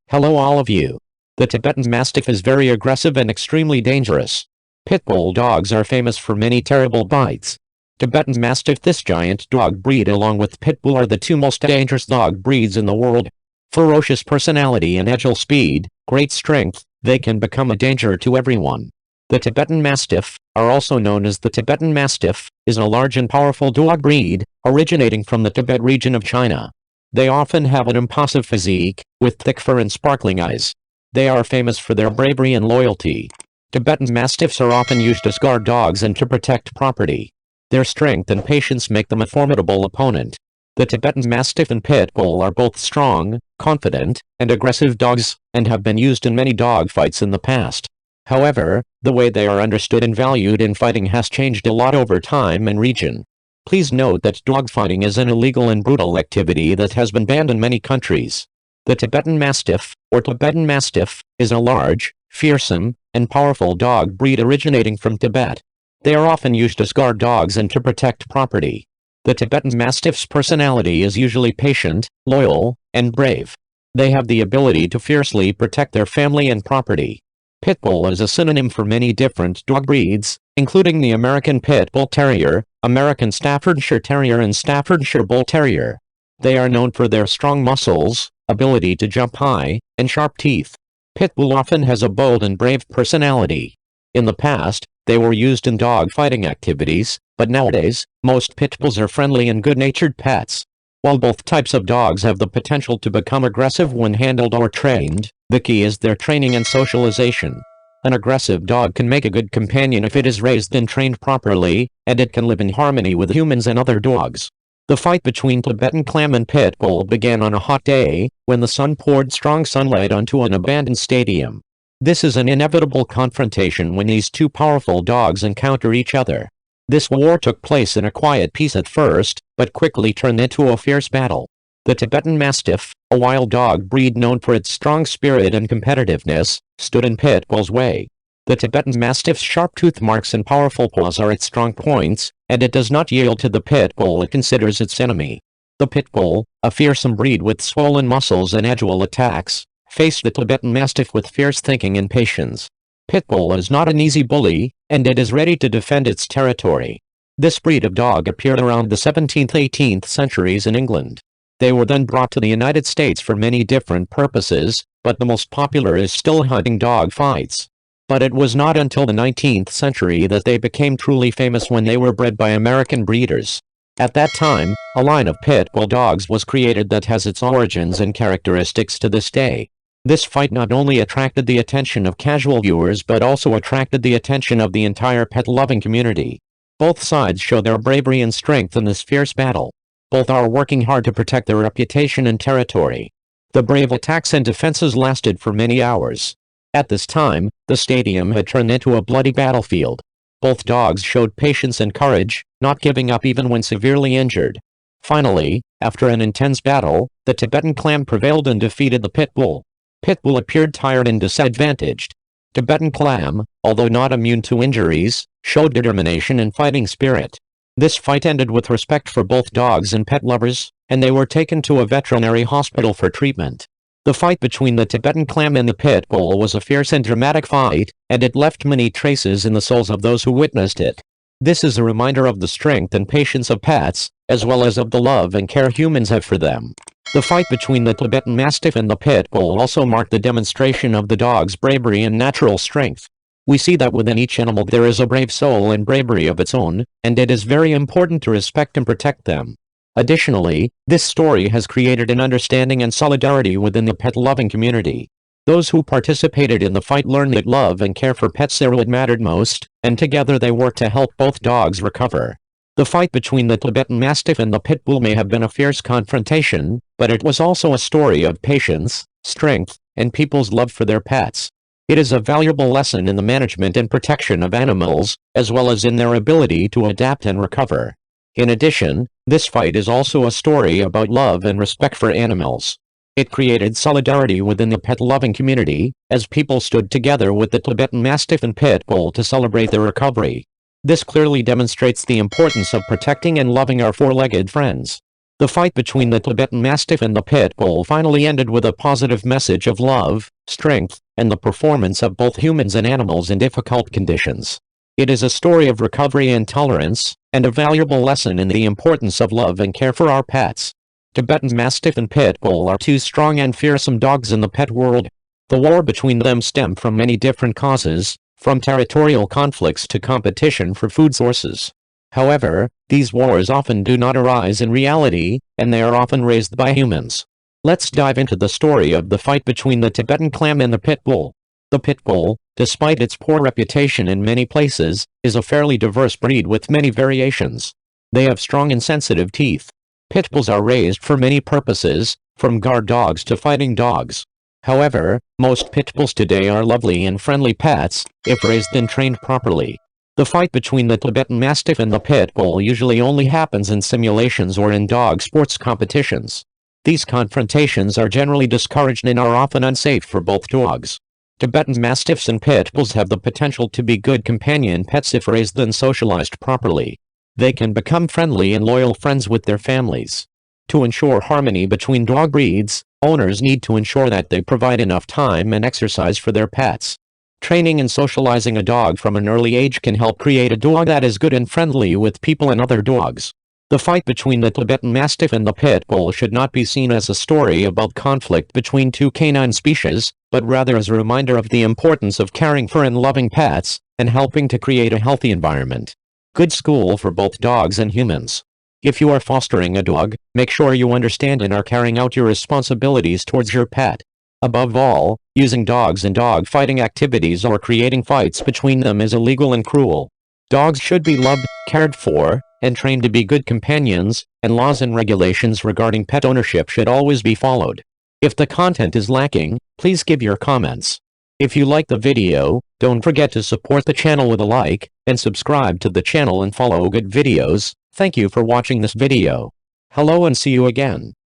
Hello all of you. The Tibetan Mastiff is very aggressive and extremely dangerous. Pitbull dogs are famous for many terrible bites. Tibetan Mastiff, this giant dog breed, along with Pitbull, are the two most dangerous dog breeds in the world. Ferocious personality and agile speed, great strength, they can become a danger to everyone. The Tibetan Mastiff, are also known as the Tibetan Mastiff, is a large and powerful dog breed, originating from the Tibet region of China. They often have an impulsive physique, with thick fur and sparkling eyes. They are famous for their bravery and loyalty. Tibetan Mastiffs are often used as guard dogs and to protect property. Their strength and patience make them a formidable opponent. The Tibetan Mastiff and Pitbull are both strong, confident, and aggressive dogs, and have been used in many dog fights in the past. However, the way they are understood and valued in fighting has changed a lot over time and region. Please note that dogfighting is an illegal and brutal activity that has been banned in many countries. The Tibetan Mastiff, or Tibetan Mastiff, is a large, fearsome, and powerful dog breed originating from Tibet. They are often used as guard dogs and to protect property. The Tibetan Mastiff's personality is usually patient, loyal, and brave. They have the ability to fiercely protect their family and property. Pitbull is a synonym for many different dog breeds, including the American Pit Bull Terrier, American Staffordshire Terrier, and Staffordshire Bull Terrier. They are known for their strong muscles, ability to jump high, and sharp teeth. Pitbull often has a bold and brave personality. In the past, they were used in dog fighting activities, but nowadays, most pit bulls are friendly and good-natured pets. While both types of dogs have the potential to become aggressive when handled or trained, the key is their training and socialization. An aggressive dog can make a good companion if it is raised and trained properly, and it can live in harmony with humans and other dogs. The fight between Tibetan Clam and Pitbull began on a hot day, when the sun poured strong sunlight onto an abandoned stadium. This is an inevitable confrontation when these two powerful dogs encounter each other. This war took place in a quiet peace at first, but quickly turned into a fierce battle. The Tibetan Mastiff, a wild dog breed known for its strong spirit and competitiveness, stood in Pitbull's way. The Tibetan Mastiff's sharp tooth marks and powerful paws are its strong points, and it does not yield to the Pitbull it considers its enemy. The Pitbull, a fearsome breed with swollen muscles and agile attacks, faced the Tibetan Mastiff with fierce thinking and patience. Pitbull is not an easy bully, and it is ready to defend its territory. This breed of dog appeared around the 17th-18th centuries in England. They were then brought to the United States for many different purposes, but the most popular is still hunting dog fights. But it was not until the 19th century that they became truly famous, when they were bred by American breeders. At that time, a line of pit bull dogs was created that has its origins and characteristics to this day. This fight not only attracted the attention of casual viewers but also attracted the attention of the entire pet-loving community. Both sides show their bravery and strength in this fierce battle. Both are working hard to protect their reputation and territory. The brave attacks and defenses lasted for many hours. At this time, the stadium had turned into a bloody battlefield. Both dogs showed patience and courage, not giving up even when severely injured. Finally, after an intense battle, the Tibetan Clam prevailed and defeated the Pit Bull. Pitbull appeared tired and disadvantaged. Tibetan Clam, although not immune to injuries, showed determination and fighting spirit. This fight ended with respect for both dogs and pet lovers, and they were taken to a veterinary hospital for treatment. The fight between the Tibetan Clam and the Pitbull was a fierce and dramatic fight, and it left many traces in the souls of those who witnessed it. This is a reminder of the strength and patience of pets, as well as of the love and care humans have for them. The fight between the Tibetan Mastiff and the Pitbull also marked the demonstration of the dog's bravery and natural strength. We see that within each animal there is a brave soul and bravery of its own, and it is very important to respect and protect them. Additionally, this story has created an understanding and solidarity within the pet-loving community. Those who participated in the fight learned that love and care for pets are what mattered most, and together they worked to help both dogs recover. The fight between the Tibetan Mastiff and the Pitbull may have been a fierce confrontation, but it was also a story of patience, strength, and people's love for their pets. It is a valuable lesson in the management and protection of animals, as well as in their ability to adapt and recover. In addition, this fight is also a story about love and respect for animals. It created solidarity within the pet-loving community, as people stood together with the Tibetan Mastiff and Pitbull to celebrate their recovery. This clearly demonstrates the importance of protecting and loving our four-legged friends. The fight between the Tibetan Mastiff and the Pitbull finally ended with a positive message of love, strength, and the performance of both humans and animals in difficult conditions. It is a story of recovery and tolerance, and a valuable lesson in the importance of love and care for our pets. Tibetan Mastiff and Pitbull are two strong and fearsome dogs in the pet world. The war between them stemmed from many different causes, from territorial conflicts to competition for food sources. However, these wars often do not arise in reality, and they are often raised by humans. Let's dive into the story of the fight between the Tibetan clam and the Pitbull. The Pitbull, despite its poor reputation in many places, is a fairly diverse breed with many variations. They have strong and sensitive teeth. Pitbulls are raised for many purposes, from guard dogs to fighting dogs. However, most Pitbulls today are lovely and friendly pets, if raised and trained properly. The fight between the Tibetan Mastiff and the Pitbull usually only happens in simulations or in dog sports competitions. These confrontations are generally discouraged and are often unsafe for both dogs. Tibetan Mastiffs and Pitbulls have the potential to be good companion pets if raised and socialized properly. They can become friendly and loyal friends with their families. To ensure harmony between dog breeds, owners need to ensure that they provide enough time and exercise for their pets. Training and socializing a dog from an early age can help create a dog that is good and friendly with people and other dogs. The fight between the Tibetan Mastiff and the Pitbull should not be seen as a story about conflict between two canine species, but rather as a reminder of the importance of caring for and loving pets, and helping to create a healthy environment. Good school for both dogs and humans. If you are fostering a dog, make sure you understand and are carrying out your responsibilities towards your pet. Above all, using dogs in dog fighting activities or creating fights between them is illegal and cruel. Dogs should be loved, cared for, and trained to be good companions, and laws and regulations regarding pet ownership should always be followed. If the content is lacking, please give your comments. If you like the video, don't forget to support the channel with a like, and subscribe to the channel and follow good videos. Thank you for watching this video. Hello and see you again.